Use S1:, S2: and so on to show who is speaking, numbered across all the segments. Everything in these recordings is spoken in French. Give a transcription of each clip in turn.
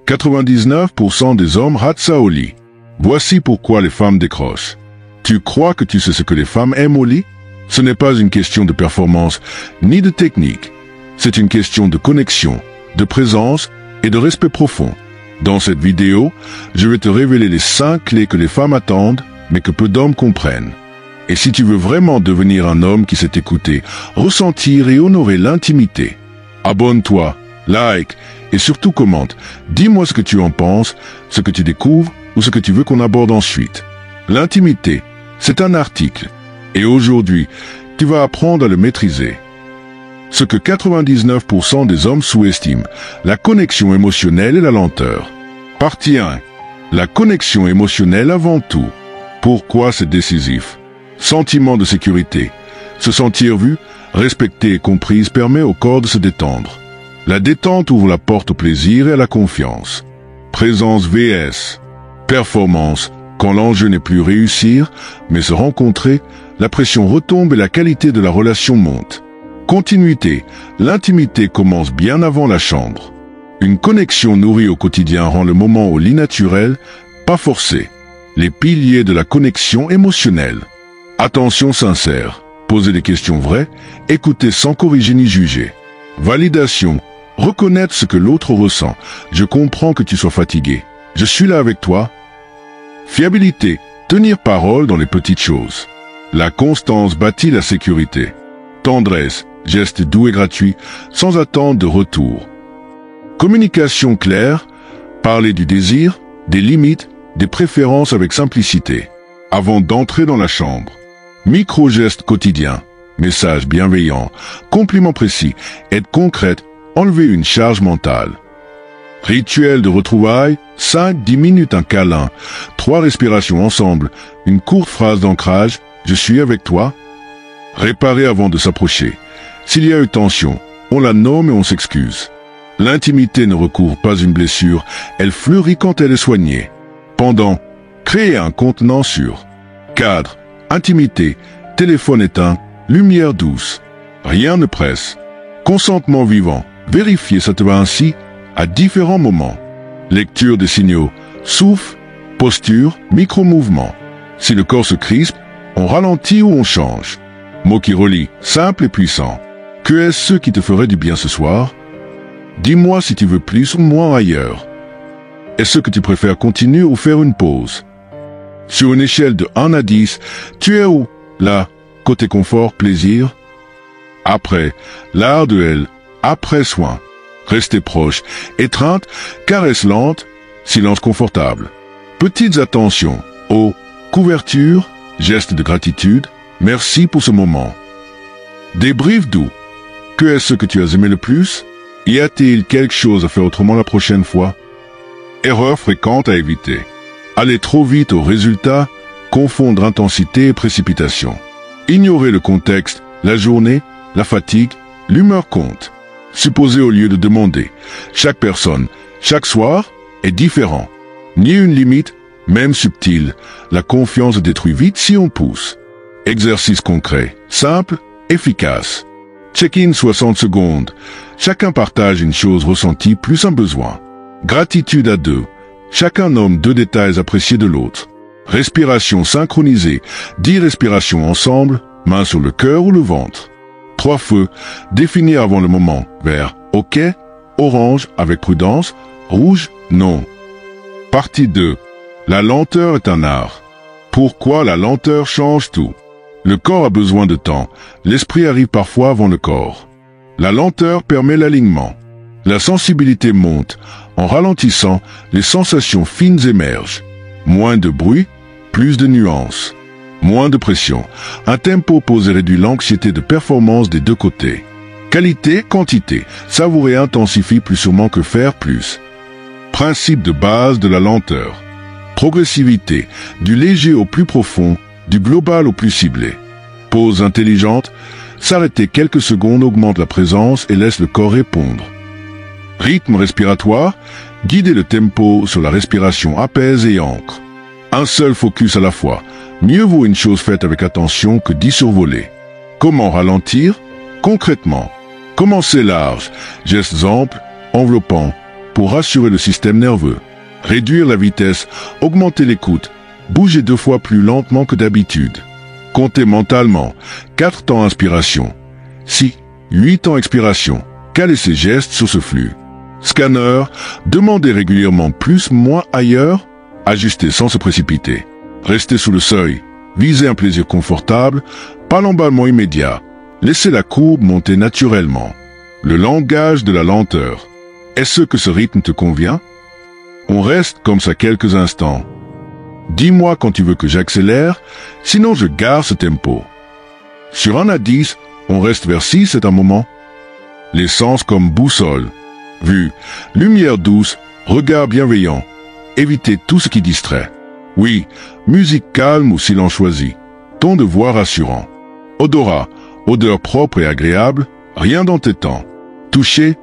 S1: 99% des hommes ratent ça au lit. Voici pourquoi les femmes décrochent. Tu crois que tu sais ce que les femmes aiment au lit? Ce n'est pas une question de performance ni de technique. C'est une question de connexion, de présence et de respect profond. Dans cette vidéo, je vais te révéler les 5 clés que les femmes attendent, mais que peu d'hommes comprennent. Et si tu veux vraiment devenir un homme qui sait écouter, ressentir et honorer l'intimité, abonne-toi, like et surtout commente. Dis-moi ce que tu en penses, ce que tu découvres ou ce que tu veux qu'on aborde ensuite. L'intimité, c'est un article. Et aujourd'hui, tu vas apprendre à le maîtriser. Ce que 99% des hommes sous-estiment, la connexion émotionnelle et la lenteur. Partie 1. La connexion émotionnelle avant tout. Pourquoi c'est décisif? Sentiment de sécurité. Se sentir vu, respecté et comprise permet au corps de se détendre. La détente ouvre la porte au plaisir et à la confiance. Présence vs. Performance. Quand l'enjeu n'est plus réussir, mais se rencontrer, la pression retombe et la qualité de la relation monte. Continuité. L'intimité commence bien avant la chambre. Une connexion nourrie au quotidien rend le moment au lit naturel, pas forcé. Les piliers de la connexion émotionnelle. Attention sincère. Poser des questions vraies, écouter sans corriger ni juger. Validation. Reconnaître ce que l'autre ressent. Je comprends que tu sois fatigué. Je suis là avec toi. Fiabilité. Tenir parole dans les petites choses. La constance bâtit la sécurité. Tendresse. Geste doux et gratuit, sans attente de retour. Communication claire. Parler du désir, des limites, des préférences avec simplicité. Avant d'entrer dans la chambre. Micro-gestes quotidiens. Message bienveillant. Compliment précis. Aide concrète. Enlever une charge mentale. Rituel de retrouvailles. 5-10 minutes un câlin. 3 respirations ensemble. Une courte phrase d'ancrage. Je suis avec toi. Réparer avant de s'approcher. S'il y a eu tension, on la nomme et on s'excuse. L'intimité ne recouvre pas une blessure. Elle fleurit quand elle est soignée. Pendant. Créer un contenant sûr. Cadre. Intimité. Téléphone éteint. Lumière douce. Rien ne presse. Consentement vivant. Vérifier ça te va ainsi à différents moments. Lecture des signaux. Souffle, posture, micro-mouvement. Si le corps se crispe, on ralentit ou on change. Mot qui relie, simple et puissant. Que est-ce qui te ferait du bien ce soir? Dis-moi si tu veux plus ou moins ailleurs. Est-ce que tu préfères continuer ou faire une pause? Sur une échelle de 1 à 10, tu es où? Là, côté confort, plaisir. Après, l'art de elle. Après soin. Rester proche. Étreinte, caresse lente, silence confortable. Petites attentions. Eau, couverture, geste de gratitude. Merci pour ce moment. Débrief doux. Que est-ce que tu as aimé le plus? Y a-t-il quelque chose à faire autrement la prochaine fois? Erreur fréquente à éviter. Aller trop vite au résultat, confondre intensité et précipitation. Ignorer le contexte, la journée, la fatigue, l'humeur compte. Supposer au lieu de demander. Chaque personne, chaque soir, est différent. Ni une limite, même subtile. La confiance détruit vite si on pousse. Exercice concret, simple, efficace. Check-in 60 secondes. Chacun partage une chose ressentie plus un besoin. Gratitude à 2. Chacun nomme 2 détails appréciés de l'autre. Respiration synchronisée. 10 respirations ensemble, main sur le cœur ou le ventre. 3 feux. Définir avant le moment. Vert, OK. Orange, avec prudence. Rouge, non. Partie 2. La lenteur est un art. Pourquoi la lenteur change tout? Le corps a besoin de temps. L'esprit arrive parfois avant le corps. La lenteur permet l'alignement. La sensibilité monte. En ralentissant, les sensations fines émergent. Moins de bruit, plus de nuances. Moins de pression. Un tempo posé réduit l'anxiété de performance des deux côtés. Qualité, quantité. Savourer intensifie plus sûrement que faire plus. Principe de base de la lenteur. Progressivité. Du léger au plus profond, du global au plus ciblé. Pause intelligente. S'arrêter quelques secondes augmente la présence et laisse le corps répondre. Rythme respiratoire. Guider le tempo sur la respiration apaise et ancre. Un seul focus à la fois. Mieux vaut une chose faite avec attention que 10 survolées. Comment ralentir? Concrètement. Commencer large. Gestes amples, enveloppants. pour rassurer le système nerveux. Réduire la vitesse, augmenter l'écoute, bouger 2 fois plus lentement que d'habitude. Compter mentalement, 4 temps inspiration, 6, 8 temps expiration. Caler ses gestes sur ce flux. Scanner, demandez régulièrement plus, moins ailleurs, ajuster sans se précipiter. Restez sous le seuil, visez un plaisir confortable, pas l'emballement immédiat. Laissez la courbe monter naturellement. Le langage de la lenteur. Est-ce que ce rythme te convient? On reste comme ça quelques instants. Dis-moi quand tu veux que j'accélère, sinon je garde ce tempo. Sur 1 à 10, on reste vers 6, c'est un moment. Les sens comme boussole. Vue, lumière douce, regard bienveillant. Évitez tout ce qui distrait. Oui, musique calme ou silence choisi. Ton de voix rassurant. Odorat, odeur propre et agréable, rien d'entêtant. Toucher,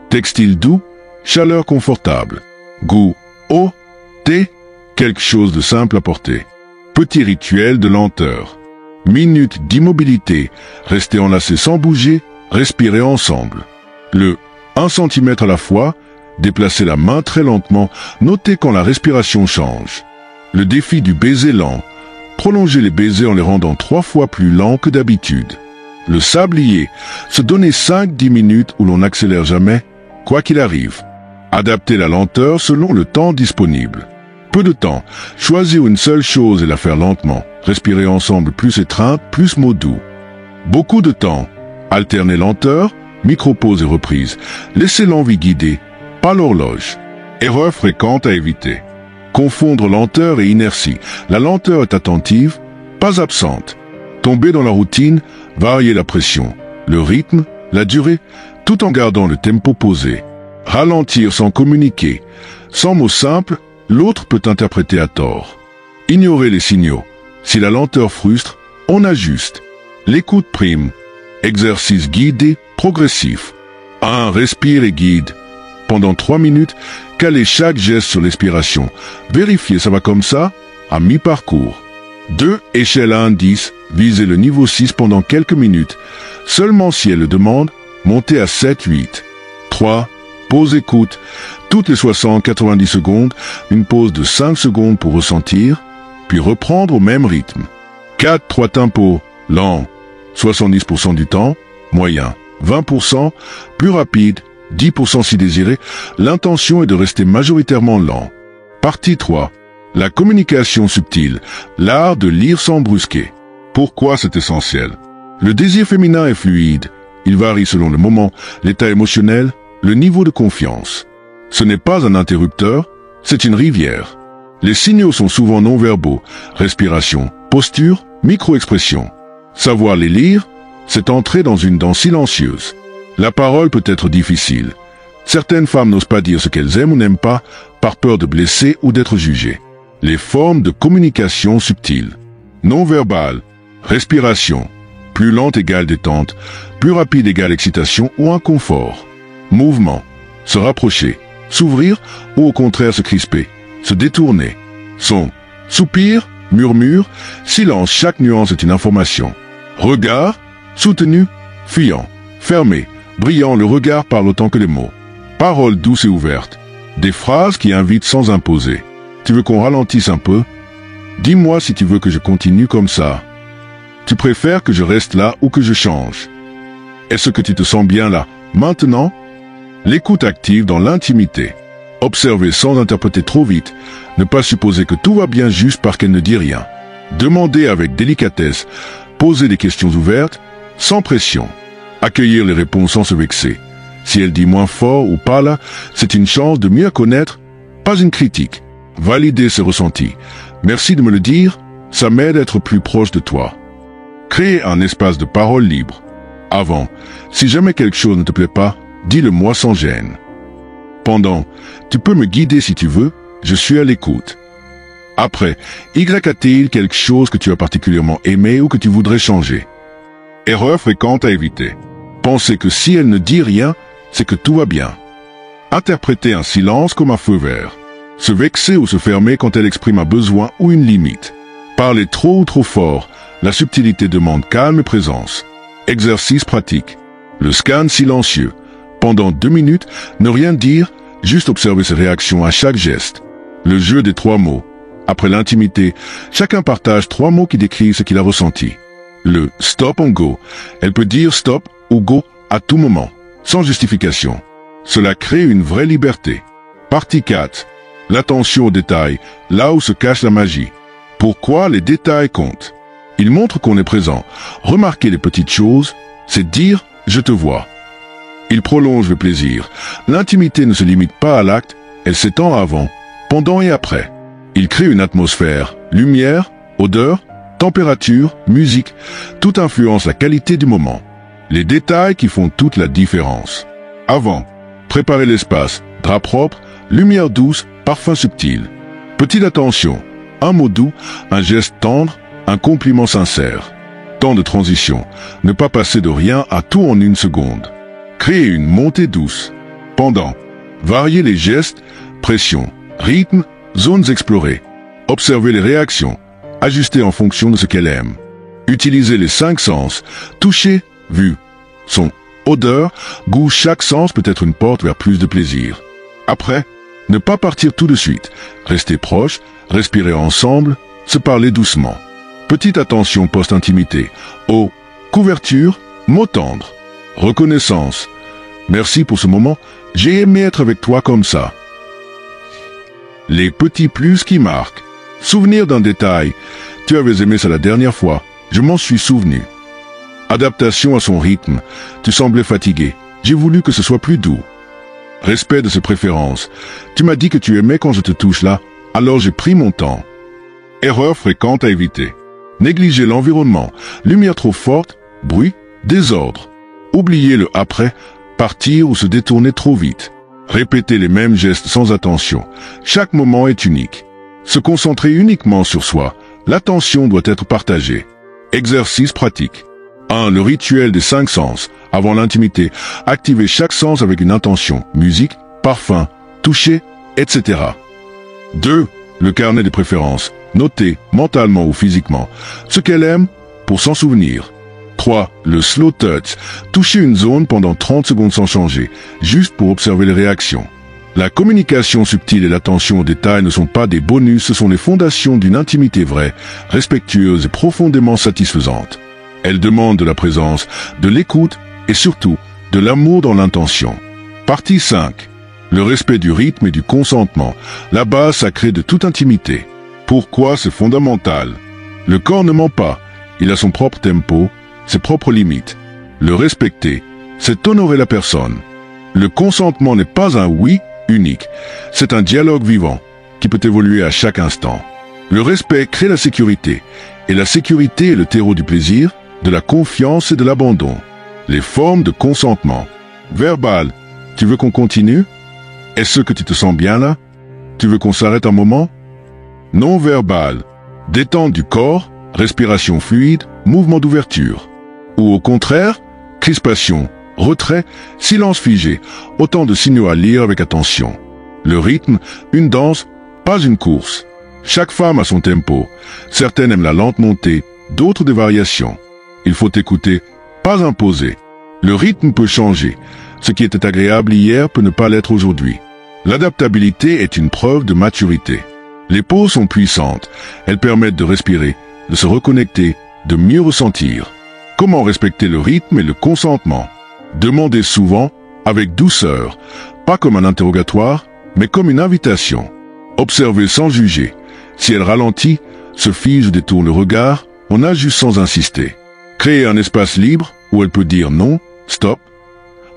S1: textile doux, chaleur confortable. Goût, eau, thé, quelque chose de simple à porter. Petit rituel de lenteur. Minute d'immobilité, rester enlacé sans bouger, respirer ensemble. Le 1 cm à la fois, déplacer la main très lentement, notez quand la respiration change. Le défi du baiser lent, prolonger les baisers en les rendant 3 fois plus lents que d'habitude. Le sablier, se donner 5-10 minutes où l'on n'accélère jamais, quoi qu'il arrive. Adapter la lenteur selon le temps disponible. Peu de temps, choisir une seule chose et la faire lentement. Respirer ensemble, plus étreinte, plus mots doux. Beaucoup de temps, alterner lenteur, micro-pause et reprise. Laissez l'envie guider, pas l'horloge. Erreur fréquente à éviter. Confondre lenteur et inertie. La lenteur est attentive, pas absente. Tomber dans la routine, varier la pression, le rythme, la durée, tout en gardant le tempo posé. Ralentir sans communiquer. Sans mots simples, l'autre peut interpréter à tort. Ignorer les signaux. Si la lenteur frustre, on ajuste. L'écoute prime. Exercice guidé, progressif. 1. Respire et guide. Pendant 3 minutes, calez chaque geste sur l'expiration. Vérifiez, ça va comme ça, à mi-parcours. 2. Échelle à indice. Visez le niveau 6 pendant quelques minutes. Seulement si elle le demande, montez à 7-8. 3. Pause écoute. Toutes les 60-90 secondes, une pause de 5 secondes pour ressentir, puis reprendre au même rythme. 4. 3 tempos. Lent. 70% du temps. Moyen. 20%. Plus rapide. 10% si désiré. L'intention est de rester majoritairement lent. Partie 3. La communication subtile. L'art de lire sans brusquer. Pourquoi c'est essentiel? Le désir féminin est fluide. Il varie selon le moment, l'état émotionnel, le niveau de confiance. Ce n'est pas un interrupteur, c'est une rivière. Les signaux sont souvent non-verbaux, respiration, posture, micro-expression. Savoir les lire, c'est entrer dans une danse silencieuse. La parole peut être difficile. Certaines femmes n'osent pas dire ce qu'elles aiment ou n'aiment pas, par peur de blesser ou d'être jugées. Les formes de communication subtiles. Non-verbal, respiration, plus lente égale détente, plus rapide égale excitation ou inconfort. Mouvement, se rapprocher, s'ouvrir ou au contraire se crisper, se détourner. Son, soupir, murmure, silence, chaque nuance est une information. Regard, soutenu, fuyant, fermé, brillant, le regard parle autant que les mots. Paroles douces et ouvertes, des phrases qui invitent sans imposer. Tu veux qu'on ralentisse un peu? Dis-moi si tu veux que je continue comme ça. Tu préfères que je reste là ou que je change? Est-ce que tu te sens bien là, maintenant? L'écoute active dans l'intimité. Observer sans interpréter trop vite. Ne pas supposer que tout va bien juste parce qu'elle ne dit rien. Demander avec délicatesse. Poser des questions ouvertes, sans pression. Accueillir les réponses sans se vexer. Si elle dit moins fort ou pas là, c'est une chance de mieux connaître, pas une critique. Valider ses ressentis. Merci de me le dire, ça m'aide à être plus proche de toi. Créer un espace de parole libre. Avant, si jamais quelque chose ne te plaît pas, dis-le-moi sans gêne. Pendant, tu peux me guider si tu veux, je suis à l'écoute. Après, Y a-t-il quelque chose que tu as particulièrement aimé ou que tu voudrais changer? Erreur fréquente à éviter. Penser que si elle ne dit rien, c'est que tout va bien. Interpréter un silence comme un feu vert. Se vexer ou se fermer quand elle exprime un besoin ou une limite. Parler trop ou trop fort. La subtilité demande calme et présence. Exercice pratique. Le scan silencieux. Pendant 2 minutes, ne rien dire, juste observer ses réactions à chaque geste. Le jeu des 3 mots. Après l'intimité, chacun partage 3 mots qui décrivent ce qu'il a ressenti. Le stop and go. Elle peut dire stop ou go à tout moment, sans justification. Cela crée une vraie liberté. Partie 4. L'attention aux détails, là où se cache la magie. Pourquoi les détails comptent? Ils montrent qu'on est présent. Remarquer les petites choses, c'est dire « je te vois ». Il prolonge le plaisir. L'intimité ne se limite pas à l'acte, elle s'étend avant, pendant et après. Il crée une atmosphère, lumière, odeur, température, musique, tout influence la qualité du moment. Les détails qui font toute la différence. Avant, préparer l'espace, drap propre, lumière douce, parfum subtil. Petite attention, un mot doux, un geste tendre, un compliment sincère. Temps de transition, ne pas passer de rien à tout en 1 seconde. Créer une montée douce. Pendant, varier les gestes, pression, rythme, zones explorées. Observer les réactions, ajuster en fonction de ce qu'elle aime. Utiliser les 5 sens, toucher, vue, son, odeur, goût, chaque sens peut être une porte vers plus de plaisir. Après, ne pas partir tout de suite, rester proche, respirer ensemble, se parler doucement. Petite attention post-intimité, eau, couverture, mots tendres. Reconnaissance. Merci pour ce moment, j'ai aimé être avec toi comme ça. Les petits plus qui marquent. Souvenir d'un détail. Tu avais aimé ça la dernière fois, je m'en suis souvenu. Adaptation à son rythme. Tu semblais fatigué, j'ai voulu que ce soit plus doux. Respect de ses préférences. Tu m'as dit que tu aimais quand je te touche là, alors j'ai pris mon temps. Erreur fréquente à éviter. Négliger l'environnement, lumière trop forte, bruit, désordre. Oublier le après, partir ou se détourner trop vite. Répéter les mêmes gestes sans attention. Chaque moment est unique. Se concentrer uniquement sur soi. L'attention doit être partagée. Exercice pratique. 1. Le rituel des 5 sens. Avant l'intimité, activer chaque sens avec une intention. Musique, parfum, toucher, etc. 2. Le carnet des préférences. Noter, mentalement ou physiquement, ce qu'elle aime pour s'en souvenir. 3. Le slow touch. Toucher une zone pendant 30 secondes sans changer, juste pour observer les réactions. La communication subtile et l'attention aux détails ne sont pas des bonus, ce sont les fondations d'une intimité vraie, respectueuse et profondément satisfaisante. Elles demandent de la présence, de l'écoute et surtout de l'amour dans l'intention. Partie 5. Le respect du rythme et du consentement, la base sacrée de toute intimité. Pourquoi c'est fondamental? Le corps ne ment pas, il a son propre tempo, ses propres limites. Le respecter, c'est honorer la personne. Le consentement n'est pas un oui unique, c'est un dialogue vivant qui peut évoluer à chaque instant. Le respect crée la sécurité, et la sécurité est le terreau du plaisir, de la confiance et de l'abandon. Les formes de consentement. Verbal, tu veux qu'on continue? Est-ce que tu te sens bien là? Tu veux qu'on s'arrête un moment? Non verbal, détente du corps, respiration fluide, mouvement d'ouverture. Ou au contraire, crispation, retrait, silence figé, autant de signaux à lire avec attention. Le rythme, une danse, pas une course. Chaque femme a son tempo. Certaines aiment la lente montée, d'autres des variations. Il faut écouter, pas imposer. Le rythme peut changer. Ce qui était agréable hier peut ne pas l'être aujourd'hui. L'adaptabilité est une preuve de maturité. Les pauses sont puissantes. Elles permettent de respirer, de se reconnecter, de mieux ressentir. Comment respecter le rythme et le consentement? Demandez souvent, avec douceur, pas comme un interrogatoire, mais comme une invitation. Observez sans juger. Si elle ralentit, se fige ou détourne le regard, on ajuste sans insister. Créez un espace libre où elle peut dire non, stop.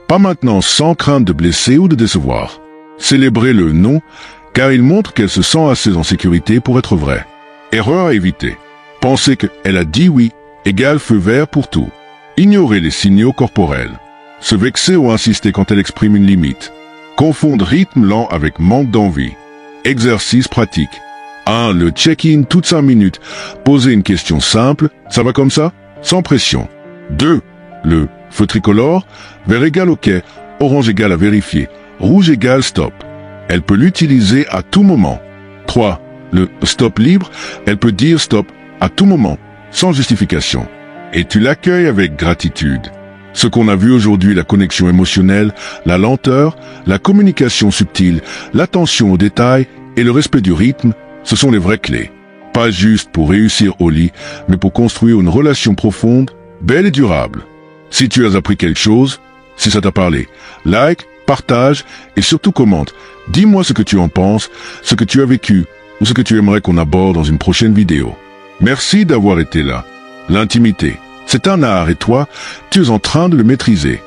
S1: Pas maintenant sans crainte de blesser ou de décevoir. Célébrez le non, car il montre qu'elle se sent assez en sécurité pour être vraie. Erreur à éviter. Pensez qu'elle a dit oui, égale feu vert pour tout. Ignorez les signaux corporels. Se vexer ou insister quand elle exprime une limite. Confondre rythme lent avec manque d'envie. Exercice pratique. 1. Le check-in toutes 5 minutes. Posez une question simple, ça va comme ça? Sans pression. 2. Le feu tricolore, vert égale OK, orange égale à vérifier, rouge égale stop. Elle peut l'utiliser à tout moment. 3. Le stop libre, elle peut dire stop à tout moment, sans justification. Et tu l'accueilles avec gratitude. Ce qu'on a vu aujourd'hui, la connexion émotionnelle, la lenteur, la communication subtile, l'attention aux détails et le respect du rythme, ce sont les vraies clés. Pas juste pour réussir au lit, mais pour construire une relation profonde, belle et durable. Si tu as appris quelque chose, si ça t'a parlé, like, partage et surtout commente. Dis-moi ce que tu en penses, ce que tu as vécu ou ce que tu aimerais qu'on aborde dans une prochaine vidéo. Merci d'avoir été là. L'intimité, c'est un art et toi, tu es en train de le maîtriser.